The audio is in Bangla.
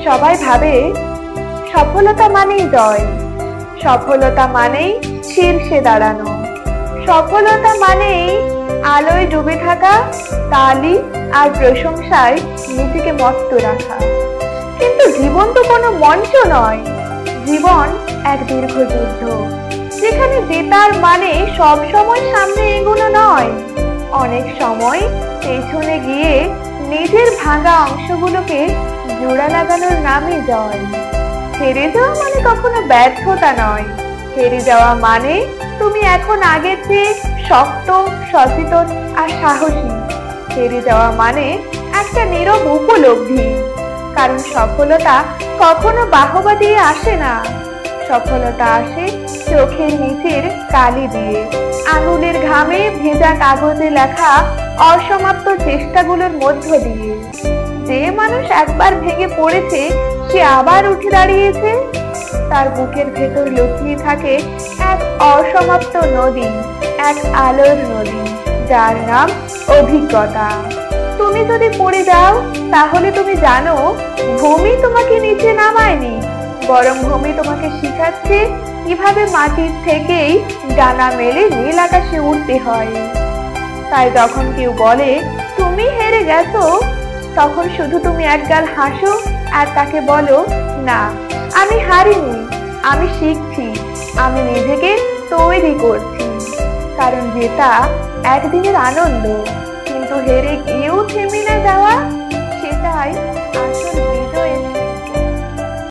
সবাই ভাবে সফলতা মানেই জয়, সফলতা মানেই শীর্ষে দাঁড়ানো, সফলতা মানেই আলোয় ডুবে থাকা, তালি আর প্রশংসায় নিজেকে মত্ত রাখা। কিন্তু জীবন তো কোনো মঞ্চ নয়, জীবন এক দীর্ঘ যুদ্ধ, যেখানে জেতার মানে সব সময় সামনে এগোনো নয়, অনেক সময় পেছনে গিয়ে নিজের ভাঙা অংশগুলোকে জোড়া লাগানোর নামে জয়। হেরে যাওয়া মানে কখনো ব্যর্থতা নয়, হেরে যাওয়া মানে তুমি এখন আগের চেয়ে শক্ত, সচেতন আর সাহসী। হেরে যাওয়া মানে একটা নীরব উপলব্ধি, কারণ সফলতা কখনো বাহবা দিয়ে আসে না, সফলতা আসে চোখের নিচের কালি দিয়ে, আঙুলের ঘামে ভেজা কাগজে লেখা অসমাপ্ত চেষ্টাগুলোর মধ্য দিয়ে। যে মানুষ একবার ভেঙে পড়েছে সে আবার উঠে দাঁড়িয়েছে, তার বুকের ভেতর লুকিয়ে থাকে এক অসমাপ্ত নদী, এক আলোর নদী, যার নাম অভিজ্ঞতা। তুমি যদি পড়ে যাও তাহলে তুমি জানো ভূমি তোমাকে নিচে নামায়নি, বরং ভূমি তোমাকে শিখাচ্ছে কিভাবে মাটির থেকেই ডানা মেলে নীল আকাশে উঠতে হয়। তাই যখন কেউ বলে তুমি হেরে গেছো, তখন শুধু তুমি একগাল হাসো আর তাকে বলো, না আমি হারিনি, আমি শিখছি, আমি নিজেকে তৈরি করছি। কারণ জেতা একদিনের আনন্দ, কিন্তু হেরে গিয়েও থেমে না যাওয়া